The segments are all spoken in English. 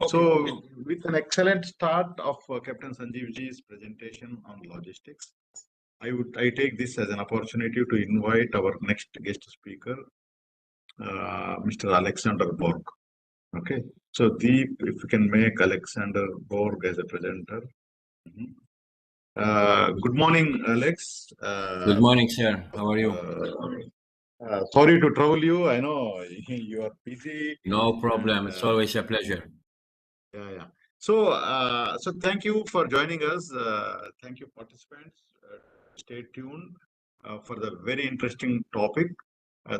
So, with an excellent start of Captain Sanjeevji's presentation on logistics, I take this as an opportunity to invite our next guest speaker, Mr. Alexander Borg. Okay, so Deep, if you can make Alexander Borg as a presenter. Mhm. Good morning, Alex. Good morning, sir. How are you? Sorry to trouble you. I know you are busy. No problem. It's always a pleasure. Yeah. So thank you for joining us. Thank you, participants. Stay tuned for the very interesting topic.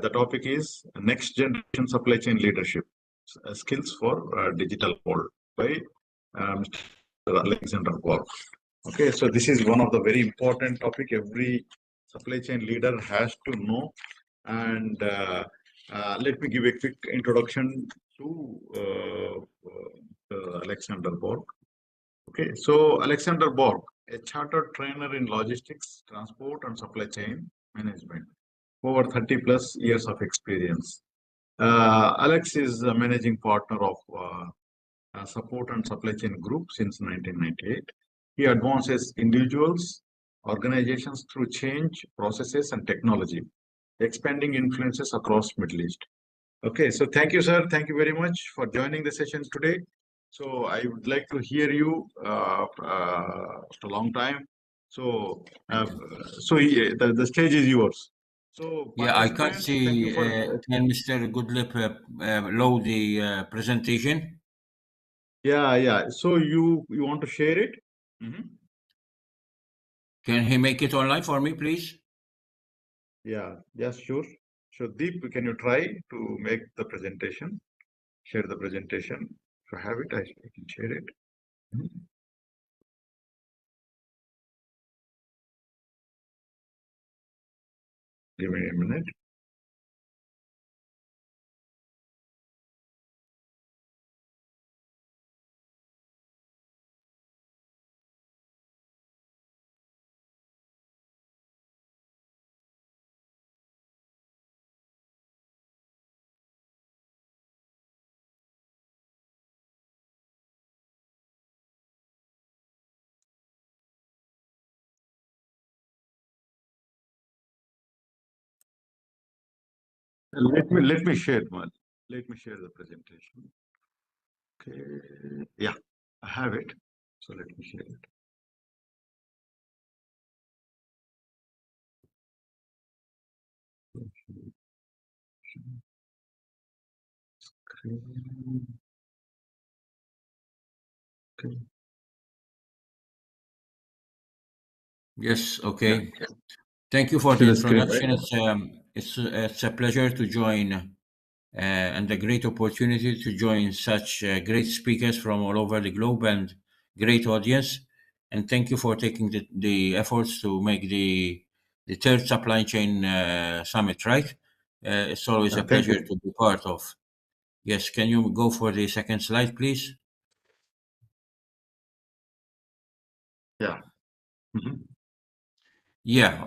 The topic is next generation supply chain leadership skills for digital world by Mr. Alexander Borg. Okay, so this is one of the very important topic every supply chain leader has to know. And let me give a quick introduction to Alexander Borg. Okay, so Alexander Borg, a chartered trainer in logistics, transport, and supply chain management, over 30 plus years of experience. Alex is a managing partner of Support and Supply Chain Group since 1998. He advances individuals, organizations through change, processes, and technology, expanding influences across Middle East. Okay, so thank you, sir. Thank you very much for joining the session today. So I would like to hear you for a long time. So, the stage is yours. So, Yeah, I can't participants, thank you see. for. Can Mr. Goodlip load the presentation? Yeah. So you want to share it? Mhm. Can he make it online for me, please? Yeah. Yes, sure. So Deep, can you try to make the presentation? Share the presentation. If you have it, I can share it. Mhm. Give me a minute. Let me share one. Let me share the presentation. Okay. Yeah, I have it. So let me share it. Okay. Yes. Okay. Thank you for the introduction. It's a pleasure to join and a great opportunity to join such great speakers from all over the globe and great audience. And thank you for taking the efforts to make the third supply chain summit, right? It's always a Thank pleasure you. to be part of. Yes, can you go for the second slide, please? Yeah. Mhm. Yeah,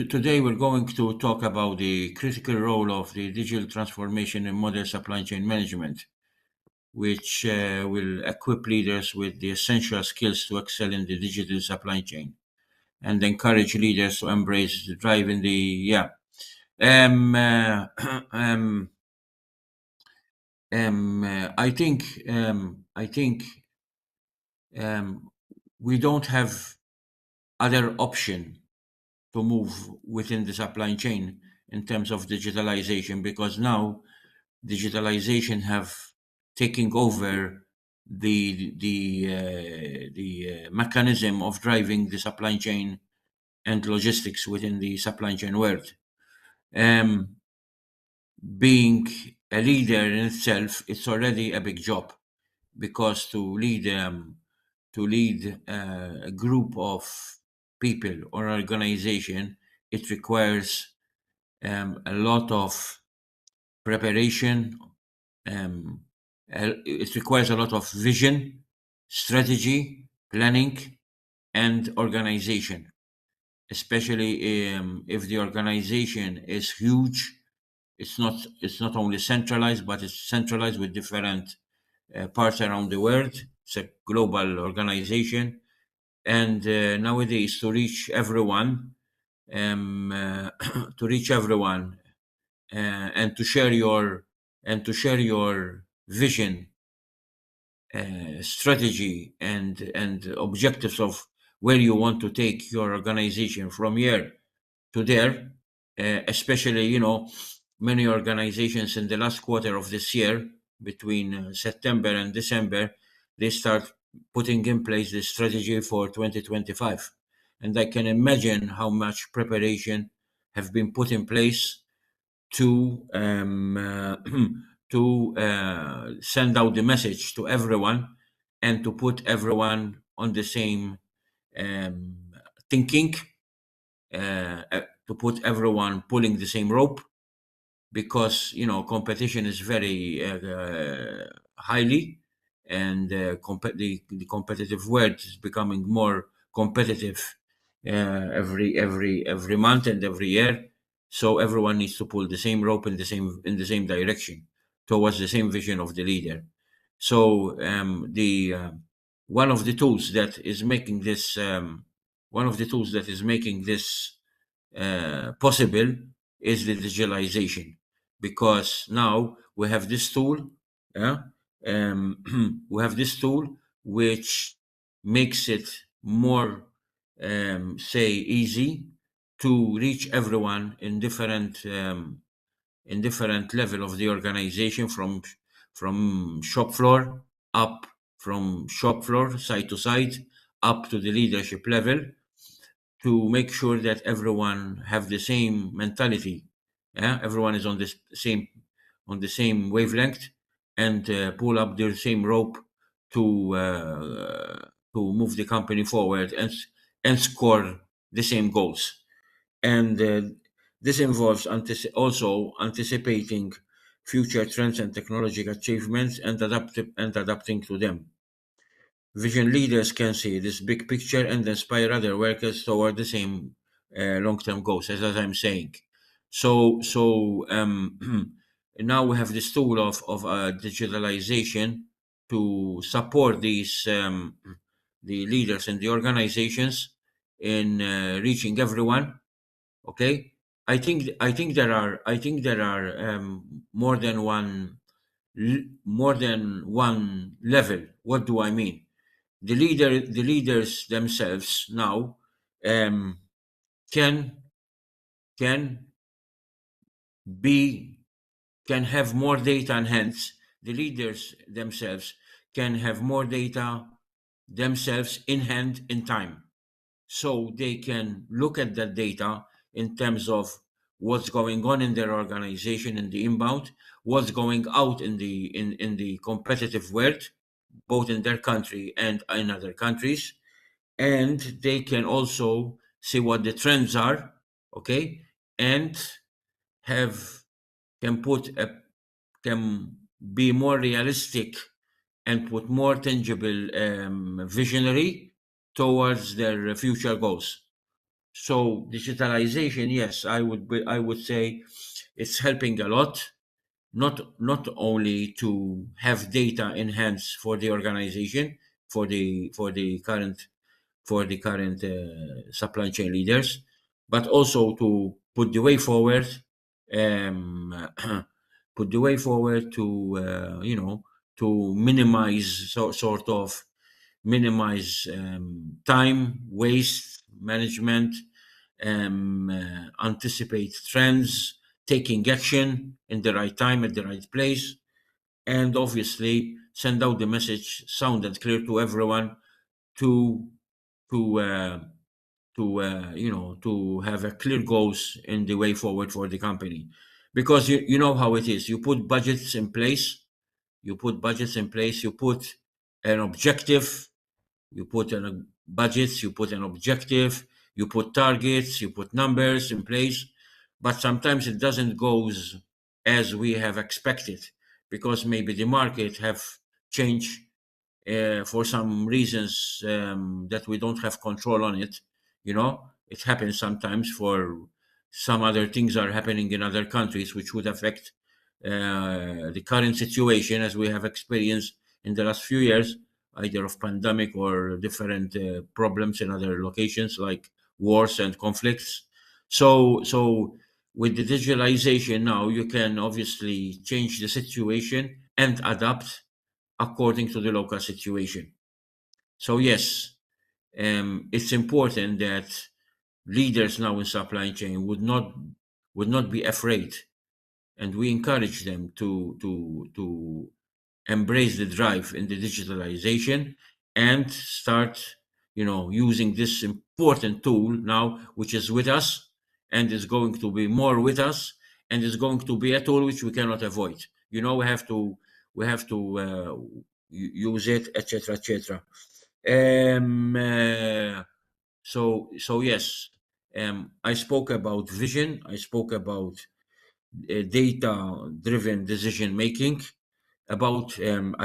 today we're going to talk about the critical role of the digital transformation in modern supply chain management, which will equip leaders with the essential skills to excel in the digital supply chain and encourage leaders to embrace the drive in the yeah. Um, uh, um, I think we don't have other option to move within the supply chain in terms of digitalization because now digitalization have taken over the mechanism of driving the supply chain and logistics within the supply chain world. Um, Being a leader in itself, it's already a big job because to lead a group of people or organization, it requires a lot of preparation. Um, it requires a lot of vision, strategy, planning, and organization. Especially if the organization is huge, it's not only centralized, but it's centralized with different parts around the world. It's a global organization, and nowadays to reach everyone, to reach everyone, and to share your vision, strategy, and objectives of where you want to take your organization from here to there. Especially, many organizations in the last quarter of this year, between September and December, they start putting in place the strategy for 2025. And I can imagine how much preparation have been put in place to send out the message to everyone, and to put everyone on the same um, thinking, to put everyone pulling the same rope, because competition is very highly, and the competitive world is becoming more competitive every month and every year. So everyone needs to pull the same rope in the same direction, towards the same vision of the leader. So the one of the tools that is making this possible is the digitalization, because now we have this tool. Yeah, we have this tool which makes it more, say, easy to reach everyone in different level of the organization, from shop floor up, from shop floor side to side, up to the leadership level, to make sure that everyone have the same mentality. Yeah, everyone is on the same wavelength, and pull up the same rope to move the company forward, and score the same goals. And this involves also anticipating future trends and technological achievements, and adapting to them. Vision leaders can see this big picture and inspire other workers toward the same long-term goals, as I'm saying. So now we have this tool of digitalization to support the leaders and the organizations in reaching everyone. Okay, I think there are more than one level. What do I mean? The leaders themselves now um, can can be can have more data, and hence the leaders themselves can have more data themselves in hand, in time, so they can look at that data in terms of what's going on in their organization, in the inbound, what's going out in the competitive world, both in their country and in other countries. And they can also see what the trends are. Okay, and have can put a can be more realistic, and put more tangible visionary towards their future goals. So digitalization, yes, I would say it's helping a lot, not only to have data enhanced for the organization, for the current supply chain leaders, but also to put the way forward, um, put the way forward to to minimize, sort of minimize time waste management, anticipate trends, taking action in the right time at the right place, and obviously send out the message sound and clear to everyone, to to uh, to have a clear goals in the way forward for the company. Because you know how it is. You put an objective, you put an budgets, you put an objective, you put targets, you put numbers in place, but sometimes it doesn't goes as we have expected, because maybe the market have changed for some reasons that we don't have control on it. It happens sometimes. For some other things are happening in other countries which would affect the current situation, as we have experienced in the last few years, either of pandemic or different problems in other locations like wars and conflicts. So with the digitalization now, you can obviously change the situation and adapt according to the local situation. So yes, it's important that leaders now in supply chain would not be afraid, and we encourage them to embrace the drive in the digitalization and start using this important tool now, which is with us and is going to be more with us, and is going to be a tool which we cannot avoid. We have to use it, etc., etc. um so yes, I spoke about vision, I spoke about data driven decision making, about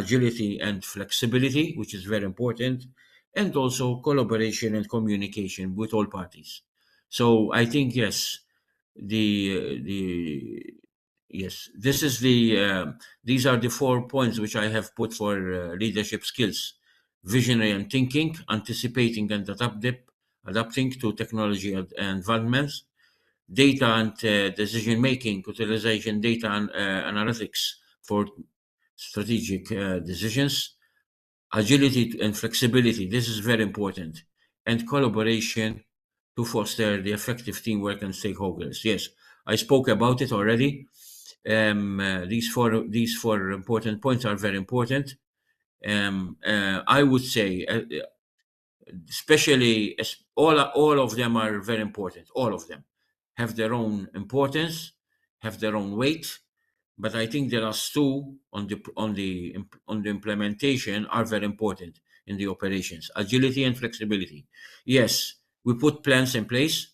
agility and flexibility, which is very important, and also collaboration and communication with all parties. So I think yes, the yes, this is these are the 4 points which I have put for leadership skills: visionary and thinking, anticipating and adapting to technology advancements, data and decision making, utilization data and analytics for strategic decisions, agility and flexibility, this is very important, and collaboration to foster the effective teamwork and stakeholders. Yes, I spoke about it already. These four important points are very important. I would say, especially as all of them are very important. All of them have their own importance, have their own weight, but I think the last two on the implementation are very important in the operations: agility and flexibility. Yes, we put plans in place,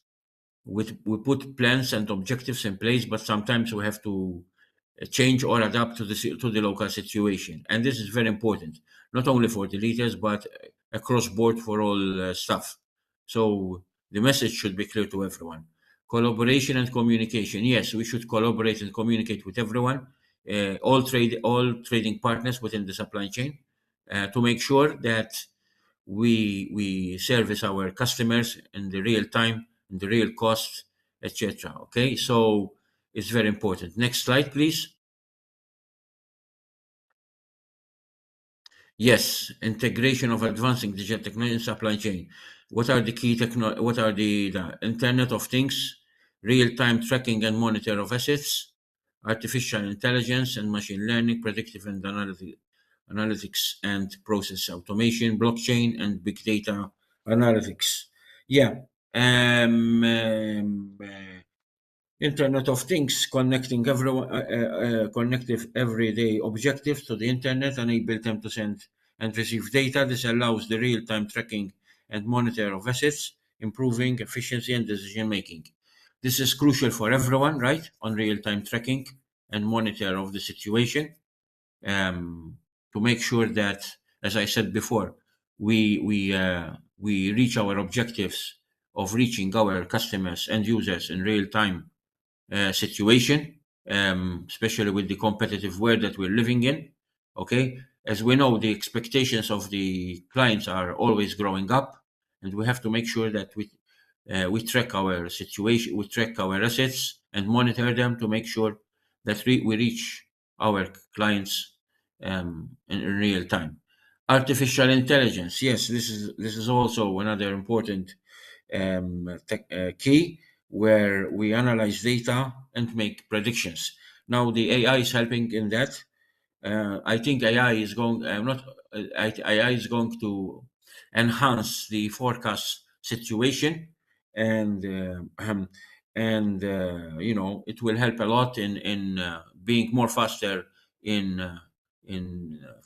we put plans and objectives in place, but sometimes we have to change or adapt to the local situation, and this is very important, not only for the leaders but across board for all staff. So the message should be clear to everyone. Collaboration and communication. Yes, we should collaborate and communicate with everyone, all trading partners within the supply chain, to make sure that we service our customers in the real time, in the real cost, etc. Okay, so it's very important. Next slide, please. Yes, integration of advancing digital technology in supply chain. What are the key what are the Internet of Things, real-time tracking and monitor of assets, artificial intelligence and machine learning, predictive and analytics and process automation, blockchain and big data analytics. Yeah. Internet of Things, connecting everyone, connective everyday objectives to the internet, enable them to send and receive data. This allows the real-time tracking and monitor of assets, improving efficiency and decision making. This is crucial for everyone, right? On real-time tracking and monitor of the situation, to make sure that, as I said before, we reach our objectives of reaching our customers and users in real time situation, especially with the competitive world that we're living in. Okay, as we know, the expectations of the clients are always growing up, and we have to make sure that we track our situation, we track our assets, and monitor them to make sure that we reach our clients in real time. Artificial intelligence, yes, this is also another important key, where we analyze data and make predictions. Now the AI is helping in that. I think AI is going not AI is going to enhance the forecast situation, and it will help a lot in being more faster in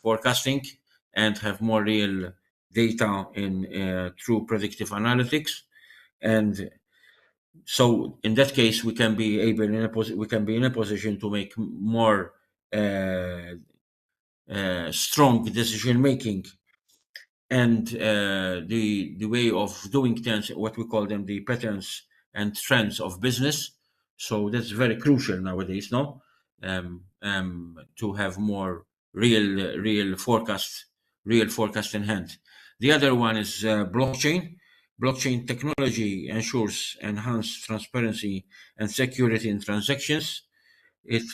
forecasting, and have more real data in through predictive analytics. And so in that case, we can be in a position to make more uh, strong decision making, and the way of doing things, what we call them, the patterns and trends of business. So that's very crucial nowadays, no? To have more real forecast in hand. The other one is blockchain. Blockchain technology ensures enhanced transparency and security in transactions. It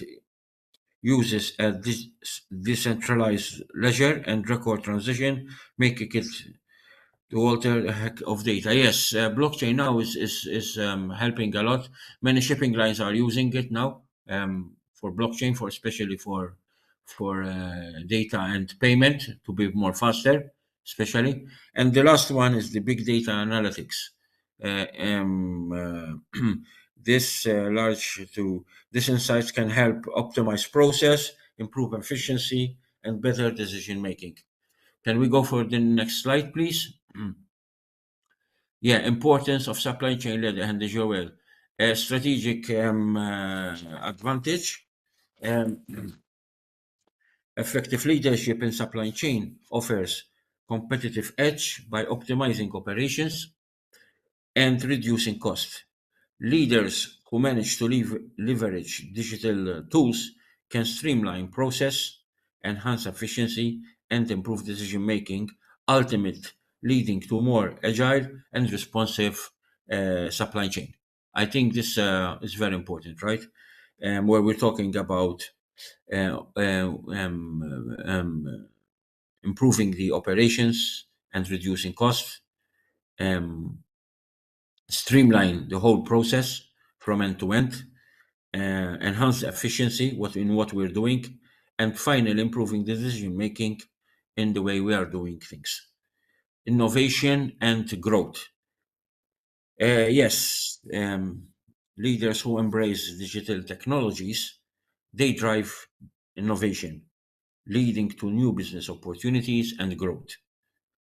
uses a decentralized ledger and record transition, making it to alter a heck of data. Yes, blockchain now is helping a lot. Many shipping lines are using it now for blockchain, for especially for data and payment to be more faster, especially. And the last one is the big data analytics. This large to this insights can help optimize process, improve efficiency, and better decision making. Can we go for the next slide, please? Yeah, importance of supply chain leader and Joel. A strategic advantage. Um, Effective leadership in supply chain offers competitive edge by optimizing operations and reducing cost. Leaders who manage to leverage digital tools can streamline process, enhance efficiency, and improve decision making, ultimately leading to more agile and responsive supply chain. I think this is very important, right? Where we're talking about uh, uh, um, um, improving the operations and reducing costs, um, streamline the whole process from end to end, enhance efficiency in what we're doing, and finally improving the decision making in the way we are doing things. Innovation and growth. Yes, leaders who embrace digital technologies, they drive innovation, leading to new business opportunities and growth.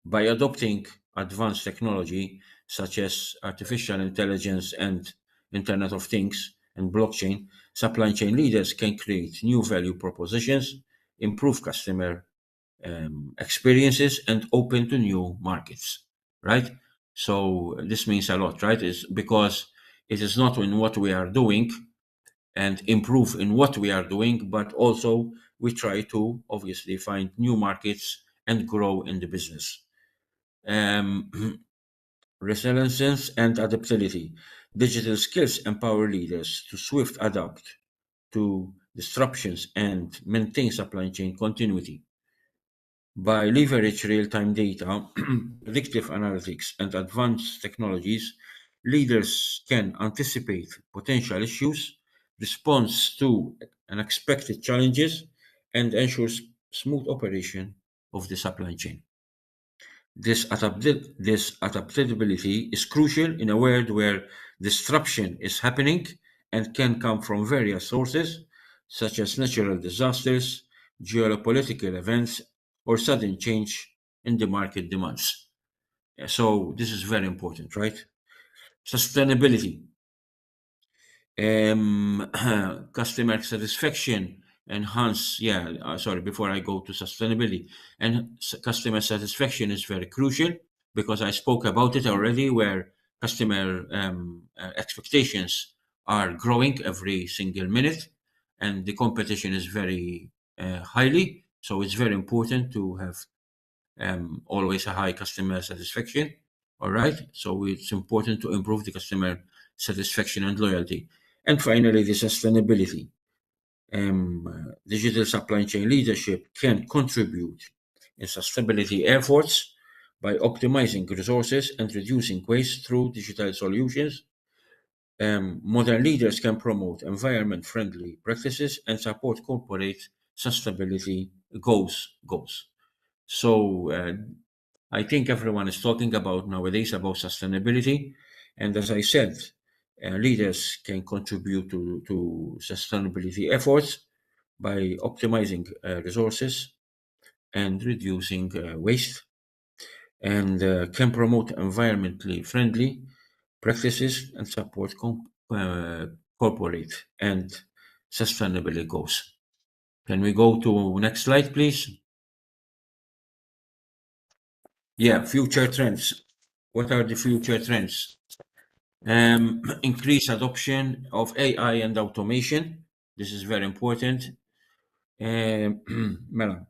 By adopting advanced technology such as artificial intelligence and Internet of Things and blockchain, supply chain leaders can create new value propositions, improve customer experiences, and open to new markets. Right? So this means a lot, right? It's because it is not in what we are doing and improve in what we are doing, but also we try to obviously find new markets and grow in the business. Um, Resilience and adaptability. Digital skills empower leaders to swift adapt to disruptions and maintain supply chain continuity. By leverage real-time data, predictive analytics, and advanced technologies, leaders can anticipate potential issues, respond to unexpected challenges, and ensure smooth operation of the supply chain. This adaptability is crucial in a world where disruption is happening and can come from various sources, such as natural disasters, geopolitical events, or sudden change in the market demands. So, this is very important, right? Sustainability. Customer satisfaction enhance, yeah, sorry, before I go to sustainability, and customer satisfaction is very crucial because I spoke about it already, where customer expectations are growing every single minute and the competition is very highly, so it's very important to have always a high customer satisfaction. All right. So it's important to improve the customer satisfaction and loyalty. And finally, the sustainability. Digital supply chain leadership can contribute in sustainability efforts by optimizing resources and reducing waste through digital solutions. Modern leaders can promote environment friendly practices and support corporate sustainability goals. So I think everyone is talking about nowadays about sustainability, and as I said, leaders can contribute to sustainability efforts by optimizing resources and reducing waste, and can promote environmentally friendly practices and support corporate and sustainability goals. Can we go to next slide, please? Yeah, future trends. What are the future trends? Increase adoption of AI and automation. This is very important. Mela,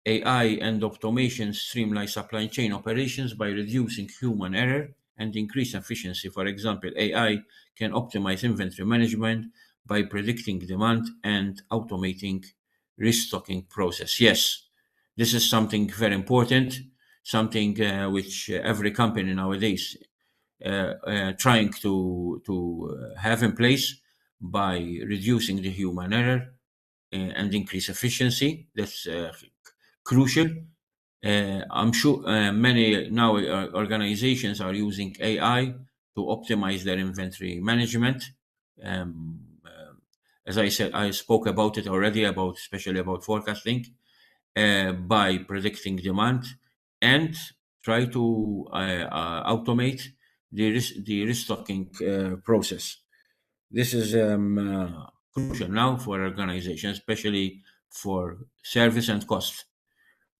AI and automation streamline supply chain operations by reducing human error and increase efficiency. For example, AI can optimize inventory management by predicting demand and automating restocking process. Yes, this is something very important, something which every company nowadays trying to have in place by reducing the human error and increase efficiency. That's crucial. I'm sure many now organizations are using AI to optimize their inventory management. Um, as I said, I spoke about it already, about especially about forecasting by predicting demand and try to automate the restocking process. This is crucial now for organizations, especially for service and cost.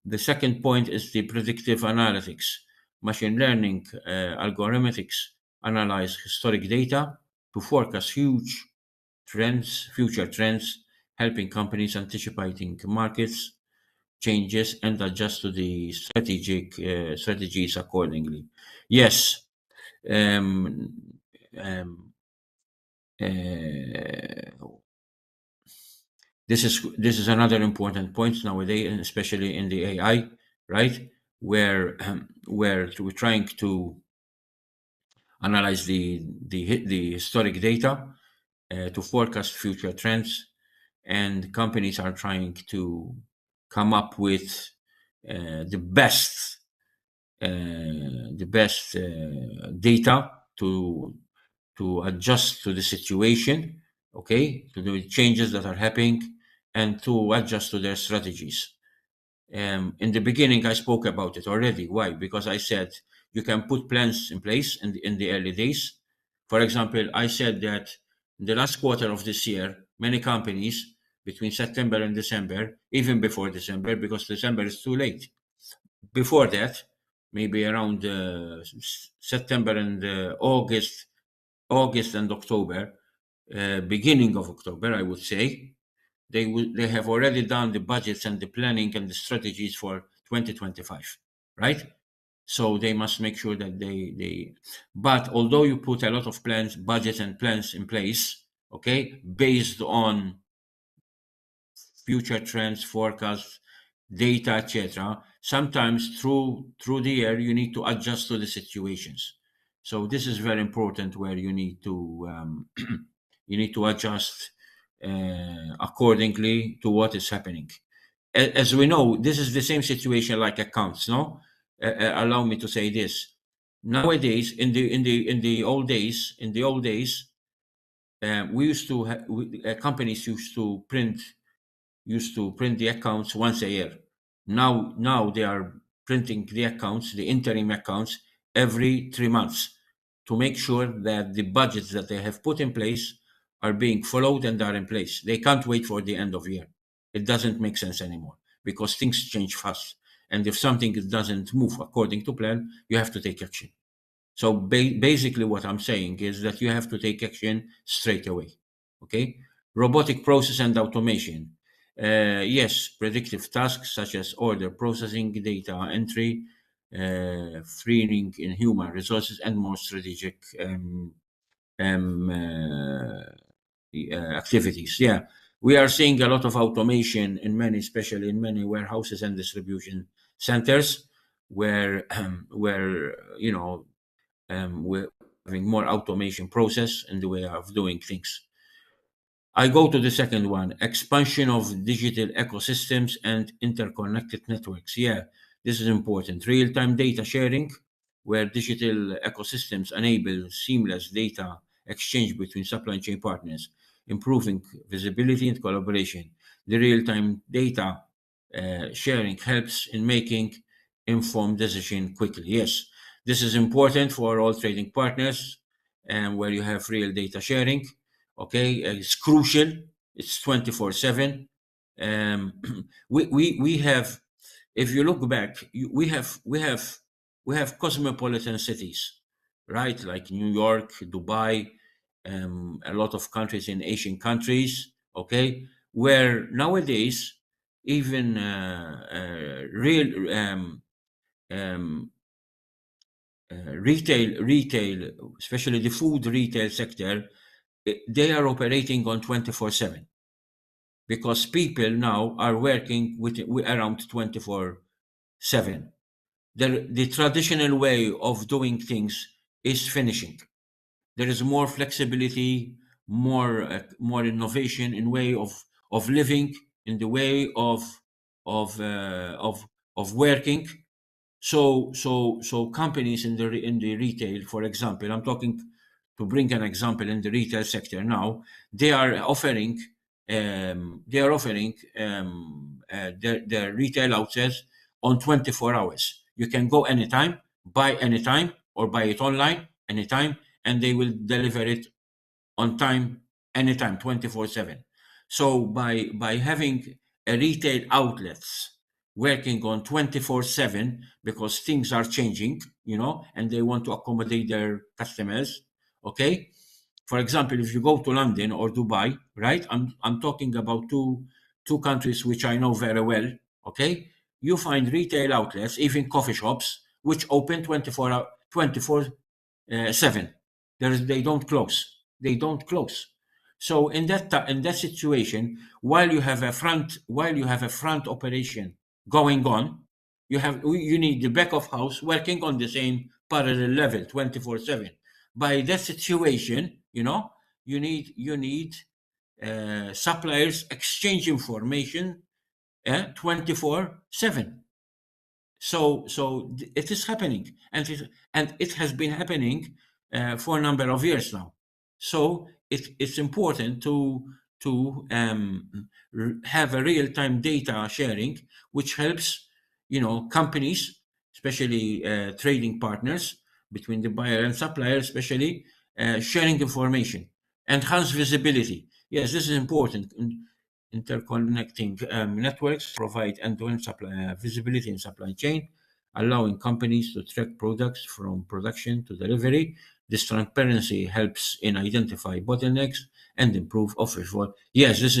The second point is the predictive analytics. Machine learning algorithms analyze historic data to forecast future trends, helping companies anticipating markets changes and adjust to the strategies accordingly. Yes, um, um, uh, this is another important point nowadays, and especially in the AI, right? Where we're trying to analyze the historic data to forecast future trends, and companies are trying to come up with the best data to adjust to the situation, okay, to the changes that are happening, and to adjust to their strategies. In the beginning, I spoke about it already. Why? Because I said you can put plans in place in the early days. For example, I said that in the last quarter of this year, many companies between September and December, even before December, because December is too late. Before that, maybe around September and August and October, beginning of October, I would say, they have already done the budgets and the planning and the strategies for 2025, right? So they must make sure that they but although you put a lot of plans, budgets and plans in place, okay, based on future trends, forecasts, data, etc. Sometimes through the year you need to adjust to the situations. So this is very important, where you need to you need to adjust accordingly to what is happening. As we know, this is the same situation like accounts. No, allow me to say this. Nowadays, in the old days, we used to companies used to print the accounts once a year. Now they are printing the accounts, the interim accounts, every 3 months to make sure that the budgets that they have put in place are being followed and are in place. They can't wait for the end of year. It doesn't make sense anymore because things change fast. And if something doesn't move according to plan, you have to take action. So basically, what I'm saying is that you have to take action straight away. Okay, robotic process and automation. Yes, predictive tasks such as order processing, data entry, freeing in human resources, and more strategic um, uh, activities. Yeah, we are seeing a lot of automation in many, especially in many warehouses and distribution centers, where we're having more automation process in the way of doing things. I go to the second one, expansion of digital ecosystems and interconnected networks. Yeah, this is important. Real-time data sharing, where digital ecosystems enable seamless data exchange between supply chain partners, improving visibility and collaboration. The real-time data sharing helps in making informed decision quickly. Yes, this is important for all trading partners, and where you have real data sharing. Okay, it's crucial. It's 24/7. Um, we have, if you look back, we have cosmopolitan cities, right? Like New York, Dubai, a lot of countries in Asian countries. Okay, where nowadays even real retail, especially the food retail sector, they are operating on 24/7 because people now are working with around 24/7. The traditional way of doing things is finishing. There is more flexibility, more innovation in way of living, in the way of uh, of of working. So companies in the retail, for example, I'm talking to bring an example in the retail sector now. They are offering their retail outlets on 24 hours. You can go anytime, buy anytime, or buy it online anytime, and they will deliver it on time, anytime, 24/7. So by having a retail outlets working on 24/7 because things are changing, and they want to accommodate their customers. Okay. For example, if you go to London or Dubai, right? I'm talking about two countries which I know very well. Okay. You find retail outlets, even coffee shops, which open 24/7. They don't close. They don't close. So in that situation, while you have a front operation going on, you need the back of house working on the same parallel level 24/7. By that situation, you need suppliers exchange information 24/7. It is happening, and it has been happening for a number of years now. So it's important to have a real time data sharing, which helps companies, especially trading partners between the buyer and supplier, especially sharing information, enhance visibility. Yes, this is important. Interconnecting networks provide end-to-end visibility in supply chain, allowing companies to track products from production to delivery. This transparency helps in identify bottlenecks and improve offer for. Yes, this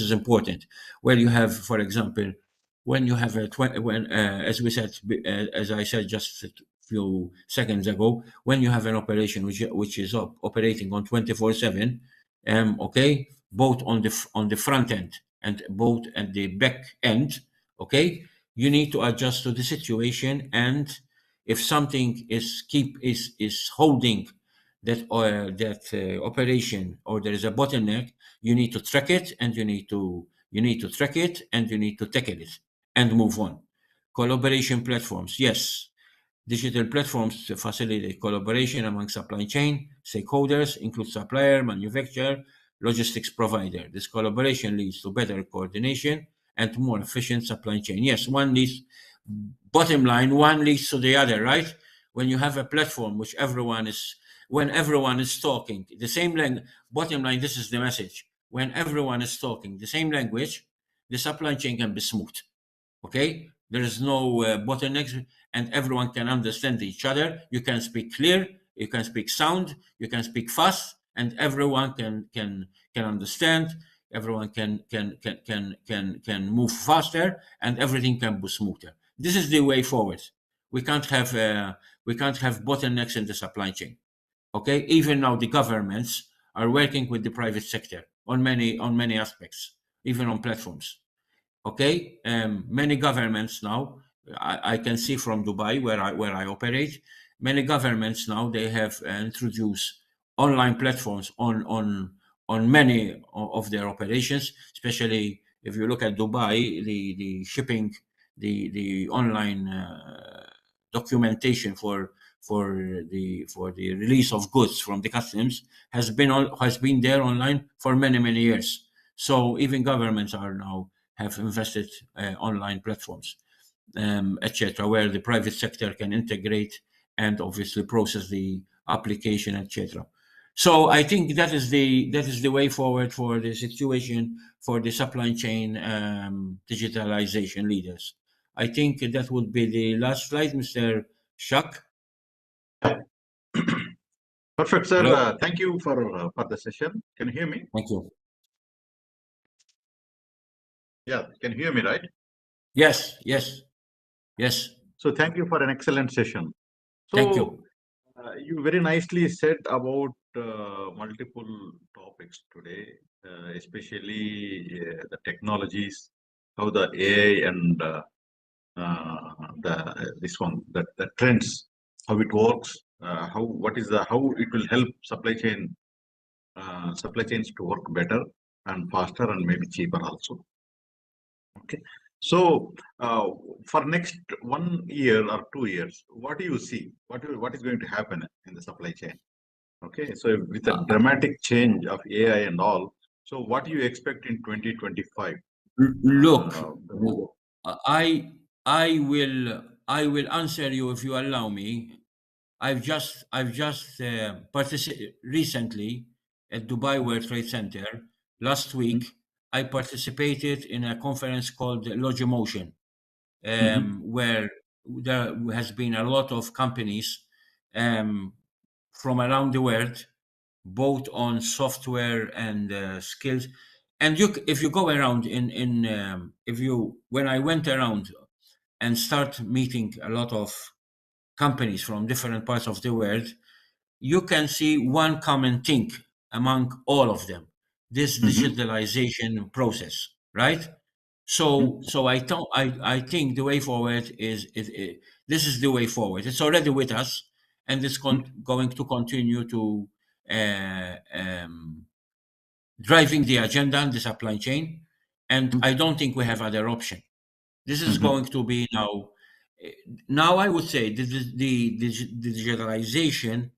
is important. Where you have, for example, when you have as we said, as I said just a few seconds ago, when you have an operation which is operating on 24/7, okay, both on the front end and both at the back end, okay, you need to adjust to the situation, and if something is holding that operation, or there is a bottleneck, you need to track it, and you need to track it, and you need to tackle it and move on. Collaboration platforms, yes. Digital platforms to facilitate collaboration among supply chain stakeholders, include supplier, manufacturer, logistics provider. This collaboration leads to better coordination and more efficient supply chain. Yes, bottom line, one leads to the other, right? When you have a platform when everyone is talking the same language, bottom line, this is the message. When everyone is talking the same language, the supply chain can be smooth. Okay, there is no bottlenecks, and everyone can understand each other. You can speak clear, you can speak sound, you can speak fast, and everyone can understand. Everyone can move faster, and everything can be smoother. This is the way forward. We can't have bottlenecks in the supply chain. Okay, even now the governments are working with the private sector on many aspects, even on platforms. Okay, many governments now, I can see from Dubai, where I operate, many governments now, they have introduced online platforms on many of their operations, especially if you look at Dubai, the shipping, the online documentation for the release of goods from the customs has been there online for many years. So even governments are now have invested online platforms, etc., where the private sector can integrate and obviously process the application, etc. So I think that is the way forward for the situation for the supply chain digitalization leaders. I think that would be the last slide, Mr. Shuck. Perfect, sir. Hello. Thank you for the session. Can you hear me? Thank you. Yeah, can you hear me, right? Yes, yes, yes. So thank you for an excellent session. Thank So you. you very nicely said about multiple topics today, especially the technologies, how the AI and the trends, how it works, how it will help supply chains to work better and faster and maybe cheaper also. Okay. So, for next 1 year or 2 years, what do you see? What is going to happen in the supply chain? Okay. So, with a Uh, dramatic change of AI and all, so what do you expect in 2025? Look, Uh, I I will answer you if you allow me. I've just participated recently at Dubai World Trade Center. Last week, I participated in a conference called Logimotion, Mhm, where there has been a lot of companies um, from around the world, both on software and skills. And if you go around if you when I went around and start meeting a lot of companies from different parts of the world, you can see one common thing among all of them: this mhm, digitalization process, right? mhm, So I think the way forward this is the way forward. It's already with us, and it's mhm, going to continue to uh, um, driving the agenda and the supply chain. And I don't think we have other option. This is mhm, going to be now. eh, Now I would say the digitalization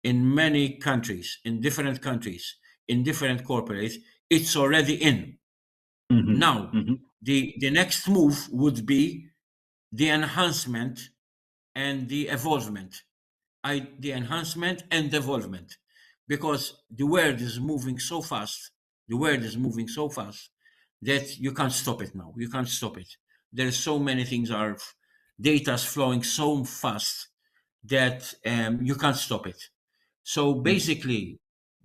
in many countries, in different countries, in different corporates, it's already in. mhm, Now, mhm, the next move would be the enhancement and the evolvement. The enhancement and development, because the world is moving so fast. The world is moving so fast that you can't stop it now. You can't stop it. There's so many things are data's flowing so fast that you can't stop it. So mhm, basically,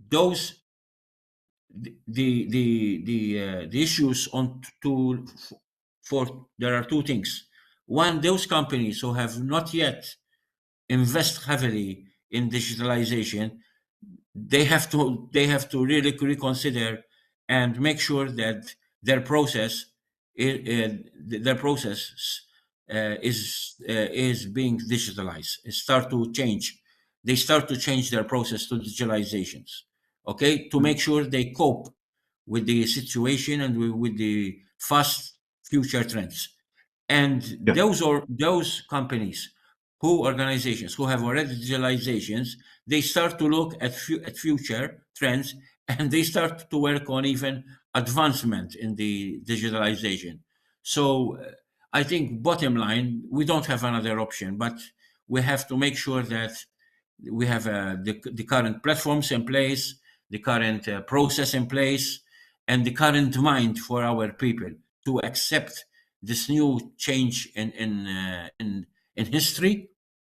those the issues on to for there are two things. One, those companies who have not yet invest heavily in digitalization, they have to really reconsider and make sure that their process their process is being digitalized. It start to change. They start to change their process to digitalizations. Okay, to mhm. make sure they cope with the situation and with the fast future trends. And Yeah. those companies who organizations who have already digitalizations, they start to look at future trends, and they start to work on even advancement in the digitalization. So I think bottom line, we don't have another option, but we have to make sure that we have the current platforms in place, the current process in place, and the current mind for our people to accept this new change in history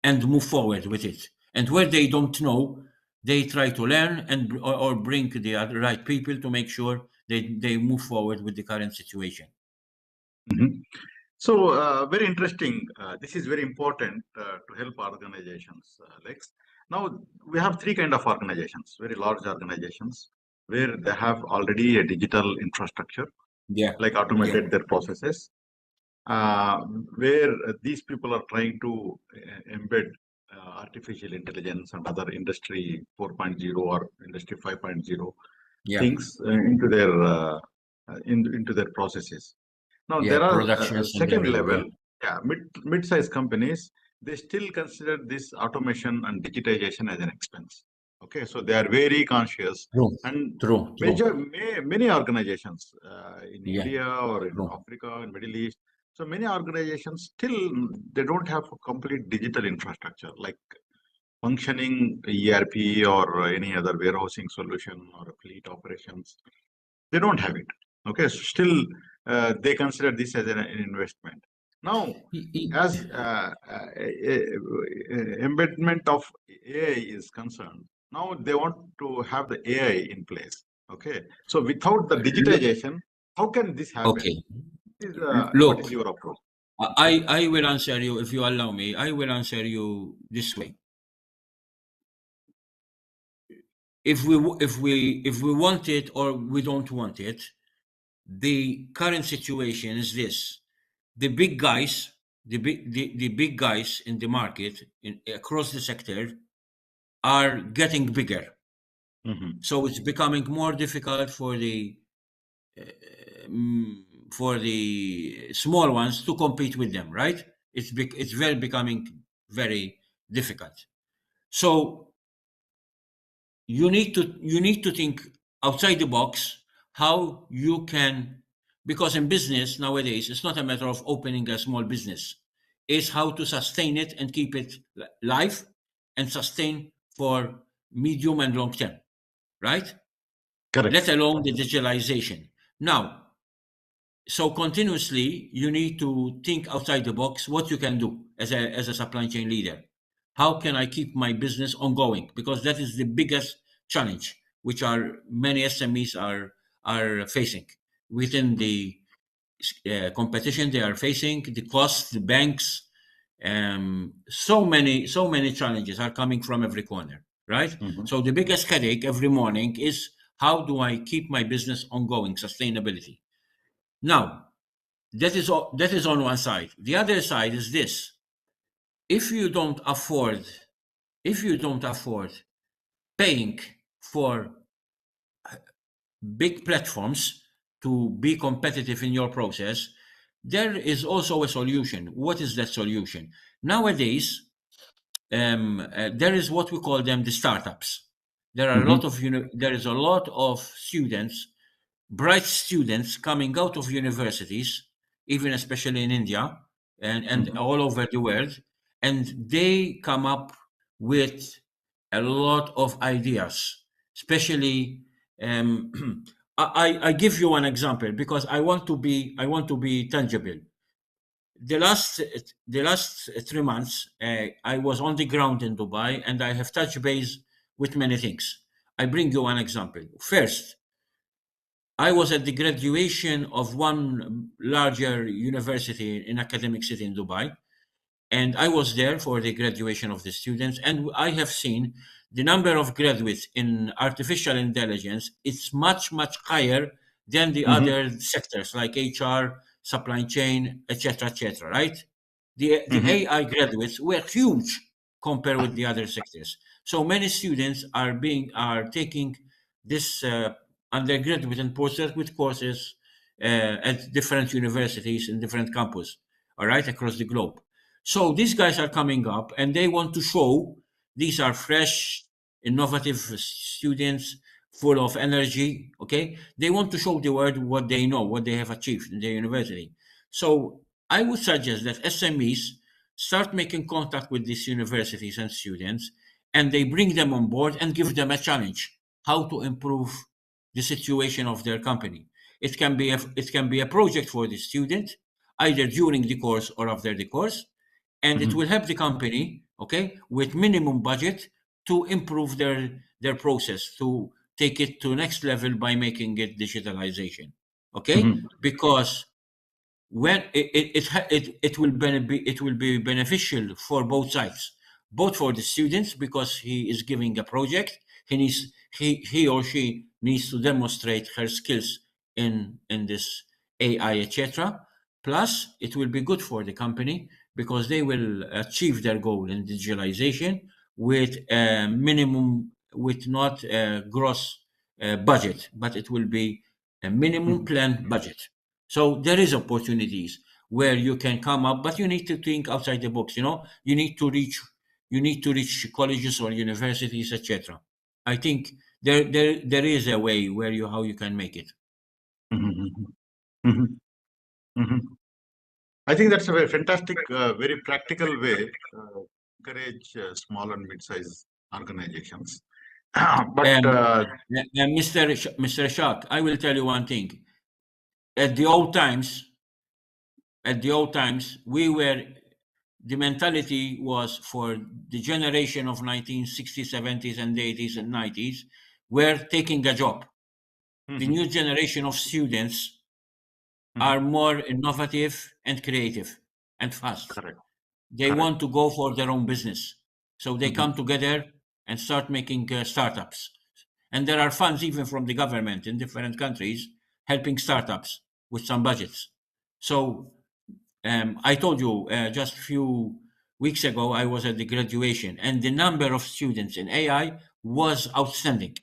and move forward with it. And where they don't know, they try to learn or bring the other right people to make sure they move forward with the current situation. Mhm. So, very interesting. This is very important to help organizations, Lex. Now, we have three kind of organizations, very large organizations, where they have already a digital infrastructure, Yeah, like yeah, automated their processes, uh, where these people are trying to embed artificial intelligence and other industry 4.0 or industry 5.0 yeah, things into their processes. Now yeah. there are Productions and second everywhere. level, Yeah, yeah, mid-sized companies. They still consider this automation and digitization as an expense. Okay, so they are very conscious, true, and true. many organizations in Yeah, India or in true. Africa and Middle East. So many organizations still they don't have a complete digital infrastructure like functioning ERP or any other warehousing solution or fleet operations. They don't have it. Okay, so still they consider this as an investment. Now, Y- y- as embedment of AI is concerned, now they want to have the AI in place. Okay, so without the Look, digitization, How can this happen? Okay. What is Look, your approach? I will answer you, if you allow me. I will answer you this way. If we want it or we don't want it, the current situation is this: the big guys, the big guys in the market across the sector are getting bigger. Mhm. So it's becoming more difficult mm, for the small ones to compete with them, right? It's very becoming very difficult. So you need to think outside the box how you can, because in business nowadays it's not a matter of opening a small business, it's how to sustain it and keep it live and sustain for medium and long term, right? Correct. Let alone the digitalization. Now, so continuously you need to think outside the box what you can do as a supply chain leader. How can I keep my business ongoing? Because that is the biggest challenge which are many SMEs are facing within the competition they are facing, the costs, the banks. So many challenges are coming from every corner, right? Mhm. So the biggest headache every morning is how do I keep my business ongoing, sustainability. Now, that is on one side. The other side is this: if you don't afford, if you don't afford paying for big platforms to be competitive in your process, there is also a solution. What is that solution? Nowadays, there is what we call them the startups. Mhm. There is a lot of students, bright students coming out of universities, even especially in India and Mhm. all over the world, and they come up with a lot of ideas. Especially, um, I give you one example because I want to be tangible. The last 3 months, I was on the ground in Dubai, and I have touched base with many things. I bring you one example. First, I was at the graduation of one larger university in academic city in Dubai, and I was there for the graduation of the students, and I have seen the number of graduates in artificial intelligence. It's much higher than the Mhm. other sectors like HR, supply chain, etc., right? The Mhm. AI graduates were huge compared with the other sectors. So many students are taking this undergraduate and postgraduate courses at different universities in different campus, all right, across the globe. So these guys are coming up and they want to show these are fresh, innovative students full of energy. Okay. They want to show the world what they know, what they have achieved in their university. So I would suggest that SMEs start making contact with these universities and students and they bring them on board and give them a challenge how to improve the situation of their company. It can be a project for the student either during the course or after the course, and it Mhm. will help the company, okay, with minimum budget to improve their process, to take it to next level by making it digitalization, okay, Mhm. because when it will be beneficial for both sides, both for the students because he is giving a project, he or she needs to demonstrate her skills in this AI, etc. Plus it will be good for the company because they will achieve their goal in digitalization with a minimum, with not a gross budget, but it will be a minimum Mhm. planned budget. So there is opportunities where you can come up, but you need to think outside the box. You need to reach colleges or universities, etc. I think there is a way where you how you can make it. Mhm. Mhm. Mhm. I think that's a very fantastic, very practical way encourage small and mid-sized organizations. But Um, Mr. Shark, I will tell you one thing. At the old times, we were the mentality was for the generation of 1960s, 70s, and 80s and 90s were taking a job. The Mhm. new generation of students are more innovative and creative and fast. Correct. They Correct. want to go for their own business. So they come together and start making startups. And there are funds even from the government in different countries helping startups with some budgets. So I told you just a few weeks ago, I was at the graduation, and the number of students in AI was outstanding.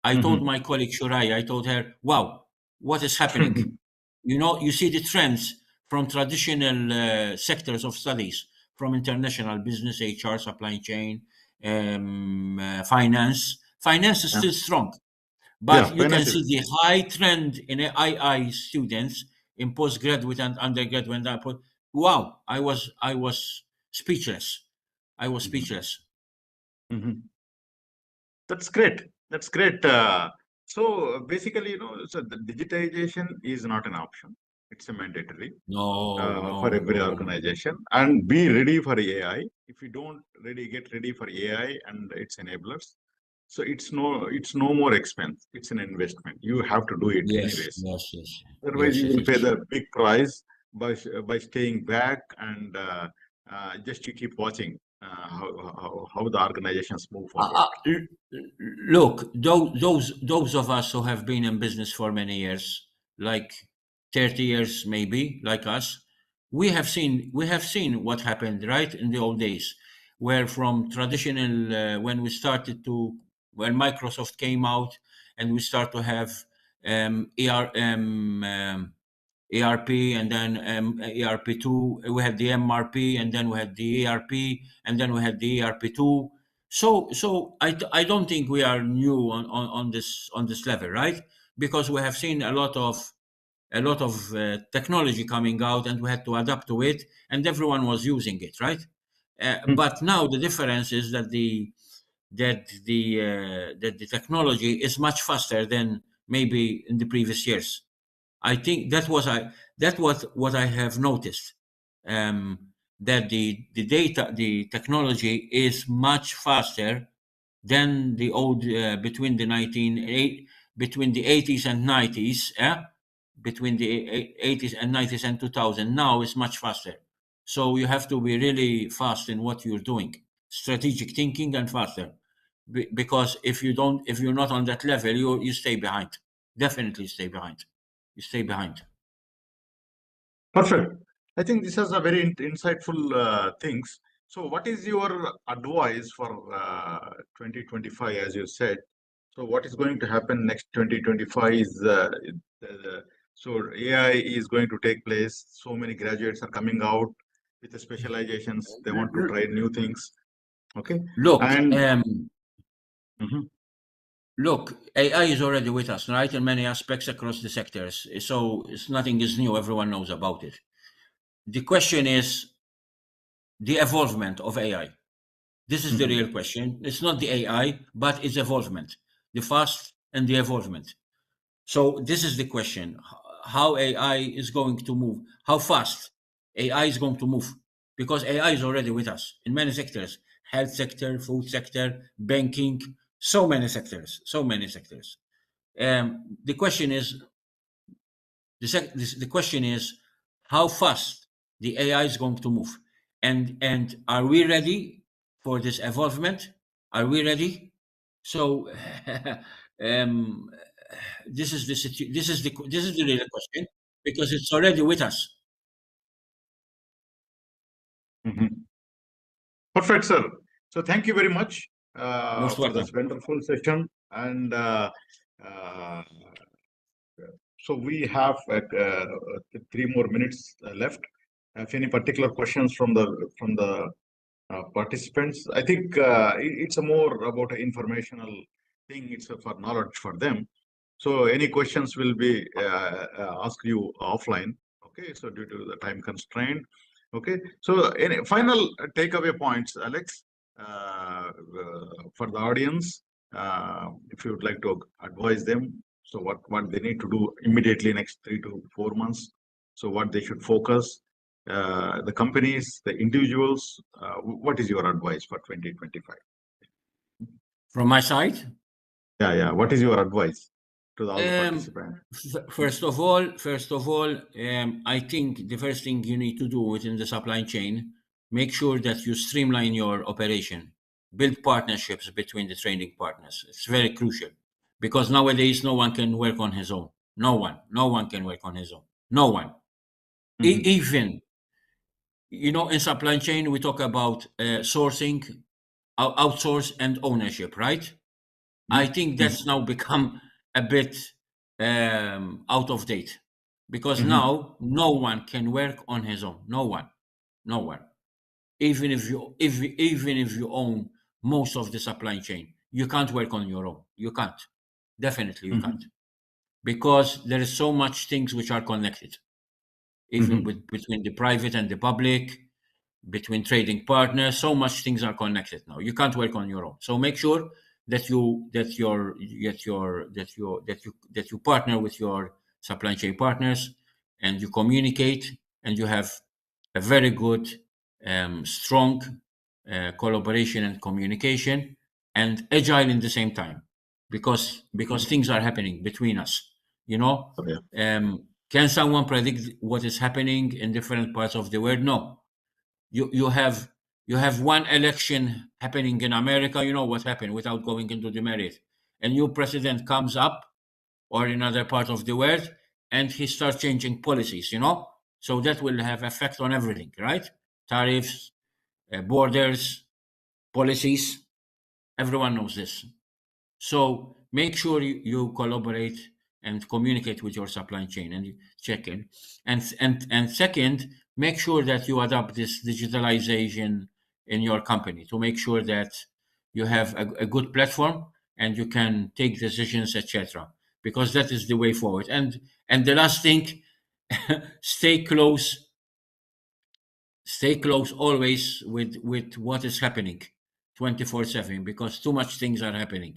I told my colleague Shuraya, I told her, wow, what is happening? You know, you see the trends from traditional sectors of studies, from international business, HR, supply chain, finance. Finance is Yeah. still strong, Yeah. but you can Finance see is. the high trend in AI students in postgraduate and undergraduate. When I put, wow, I was speechless. I was speechless. Mhm. That's great. That's great. So basically, so the digitization is not an option. It's a mandatory No, for no, every no. organization, and be ready for AI. If you don't get ready for AI and its enablers, so it's no more expense. It's an investment. You have to do it Yes, anyways. yes, yes, Otherwise, yes. you It will pay is. the big price by staying back and just you keep watching how the organizations move forward. Look, those of us who have been in business for many years, like 30 years maybe, like us, we have seen what happened right in the old days, where from traditional when we started to when Microsoft came out and we start to have ERP and then ERP2. We had the MRP and then we had the ERP and then we had the ERP2. So I don't think we are new on this level, right? Because we have seen a lot of technology coming out and we had to adapt to it and everyone was using it, right? Hmm. But now the difference is that the technology is much faster than maybe in the previous years. I think what I have noticed, um, that the technology is much faster than the old between the 80s and 90s, between the 80s and 90s and 2000. Now it's much faster. So you have to be really fast in what you're doing, strategic thinking and faster. Because if you're not on that level, you stay behind. Definitely stay behind. You stay behind. Perfect. I think this is a very insightful things. So, what is your advice for 2025, as you said? So, what is going to happen next 2025 is so AI is going to take place. So many graduates are coming out with the specializations. They want to try new things. Okay, Look, and Mhm. look, AI is already with us, right? In many aspects across the sectors. So nothing is new. Everyone knows about it. The question is the evolvement of AI. This is the Mhm. real question. It's not the AI, but its evolvement, the fast and the evolvement. So this is the question: how AI is going to move, how fast AI is going to move, because AI is already with us in many sectors: health sector, food sector, banking, so many sectors, so many sectors. The question is the question is how fast the AI is going to move, and are we ready for this evolvement? Are we ready? So um, this is the real question because it's already with us. Mhm. Perfect, sir. So, thank you very much Most for welcome. this wonderful session. And uh, so, we have 3 more minutes left. If any particular questions from the participants, I think it's a more about an informational thing. It's for knowledge for them. So, any questions will be asked you offline. Okay. So, due to the time constraint. Okay. So, any final takeaway points, Alex, for the audience, if you would like to advise them. So, what they need to do immediately next 3 to 4 months. So, what they should focus, the companies, the individuals. What is your advice for 2025? From my side, Yeah, yeah. What is your advice? to all the participants? First of all, I think the first thing you need to do within the supply chain, make sure that you streamline your operation, build partnerships between the trading partners. It's very crucial because nowadays no one can work on his own. No one can work on his own. No one. Even, in supply chain, we talk about sourcing, outsource, and ownership, right? I think that's now become a bit out of date because now no one can work on his own. No one, no one. Even if you own most of the supply chain, you can't work on your own. You can't. Definitely, you can't because there is so much things which are connected, even between the private and the public, between trading partners. So much things are connected now. You can't work on your own. So make sure that you partner with your supply chain partners, and you communicate, and you have a very good, strong collaboration and communication, and agile in the same time, because things are happening between us. You know, can someone predict what is happening in different parts of the world? No. You have one election happening in America. You know what happened without going into the merit. A new president comes up, or in another part of the world, and he starts changing policies. So that will have effect on everything, right? Tariffs, borders, policies. Everyone knows this. So make sure you collaborate and communicate with your supply chain, and you check in. And second, make sure that you adopt this digitalization in your company to make sure that you have a good platform and you can take decisions, etc. Because that is the way forward. And the last thing, stay close stay close always with what is happening 24/7, because too much things are happening,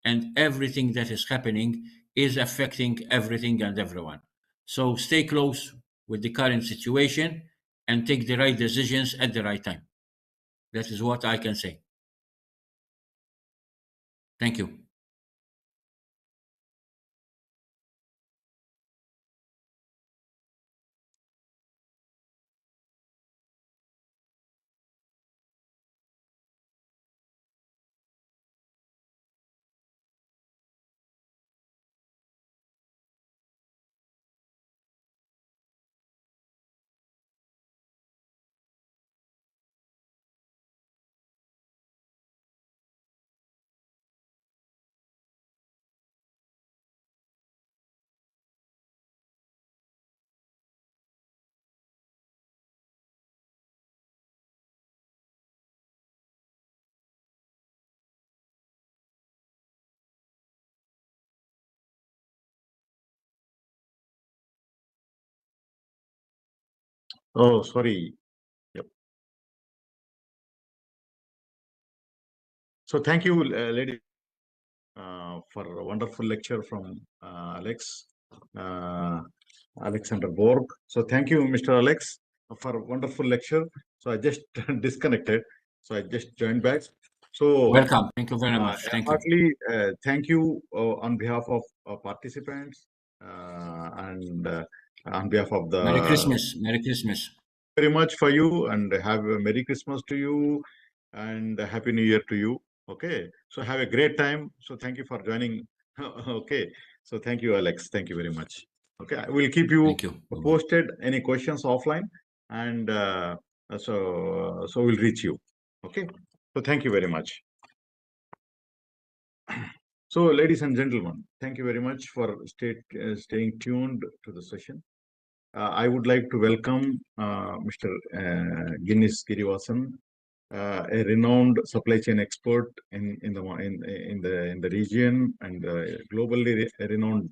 and everything that is happening is affecting everything and everyone. So stay close with the current situation and take the right decisions at the right time. That is what I can say. Thank you. Oh, sorry. Yep. So thank you, lady, for a wonderful lecture from Alexander Borg. So thank you, Mr. Alex, for a wonderful lecture. So I just disconnected. So I just joined back. So Welcome. Thank you very much. Thank you. heartily thank you on behalf of participants and on behalf of Merry the Christmas. Merry Christmas. very much for you, and have a Merry Christmas to you and a Happy New Year to you. Okay. So have a great time. So thank you for joining. Okay. So thank you, Alex. Thank you very much. Okay. I will keep you Thank you. Bye-bye. posted. Any questions offline, and so we'll reach you. Okay. So thank you very much. So, ladies and gentlemen, thank you very much for staying tuned to the session. I would like to welcome Mr. Guinness Girivasan, a renowned supply chain expert in the region, and globally renowned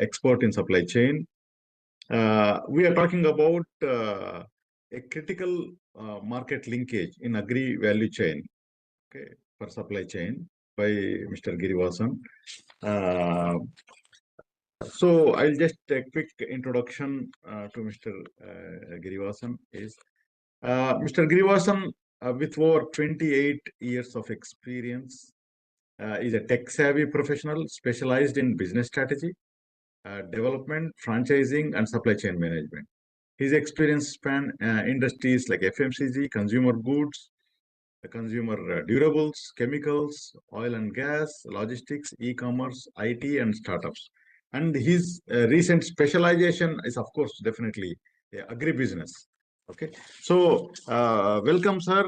expert in supply chain. We are talking about a critical market linkage in agri value chain, okay, for supply chain by Mr. Girivasan. So I'll just a quick introduction to Mr. Girivasan is Mr. Girivasan, with over 28 years of experience is a tech-savvy professional specialized in business strategy, development, franchising, and supply chain management. His experience span industries like FMCG, consumer goods, consumer durables, chemicals, oil and gas, logistics, e-commerce, IT, and startups. And his recent specialization is, of course, definitely agribusiness. Okay, so welcome, sir,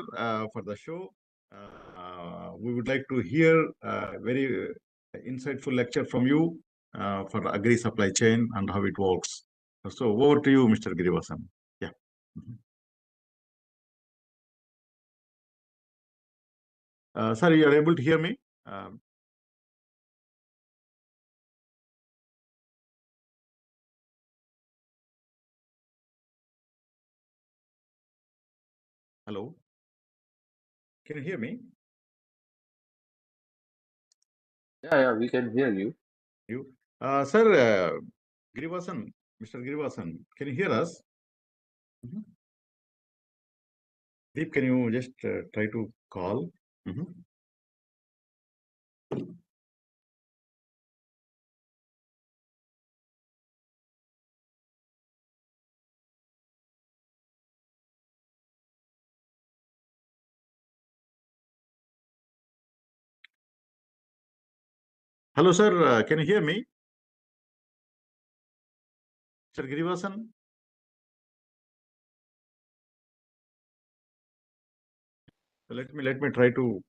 for the show. We would like to hear a very insightful lecture from you for the agri supply chain and how it works. So over to you, Mr. Girivasan. Yeah. Sir, you are able to hear me? Hello? Can you hear me? Yeah, we can hear you. You, sir, Girivasan, Mr. Girivasan, can you hear us? Mhm. Deep, can you just try to call? Mhm. Hello, sir, can you hear me? Mr. Girivasan? Let me try to.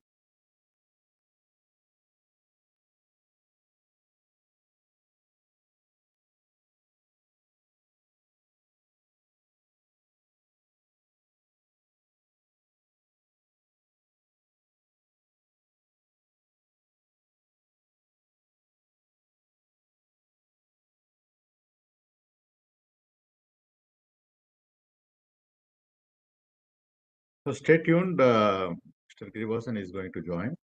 So stay tuned. Mr. Girivasan is going to join.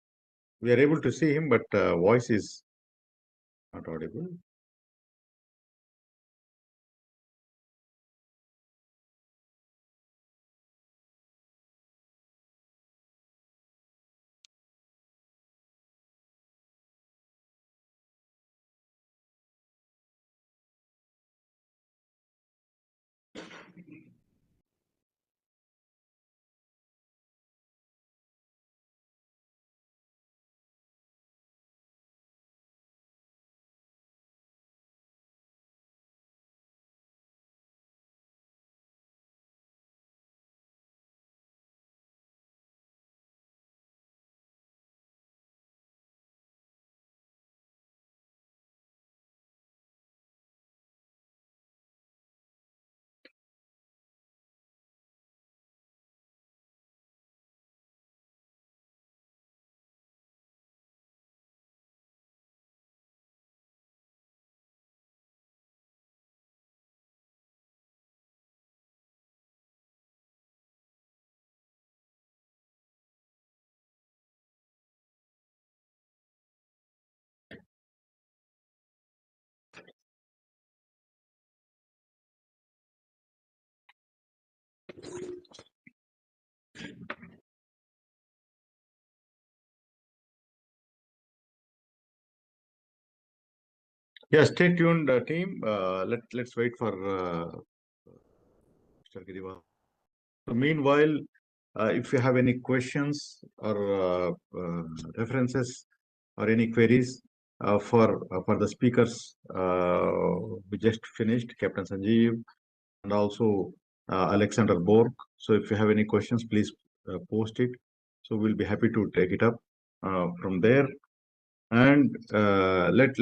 We are able to see him, but voice is not audible. Yeah, stay tuned, team. Let's wait for Mr. Girivasan. So meanwhile, if you have any questions or references or any queries for the speakers, we just finished, Captain Sanjeev and also Alexander Borg. So if you have any questions, please post it. So we'll be happy to take it up from there. And let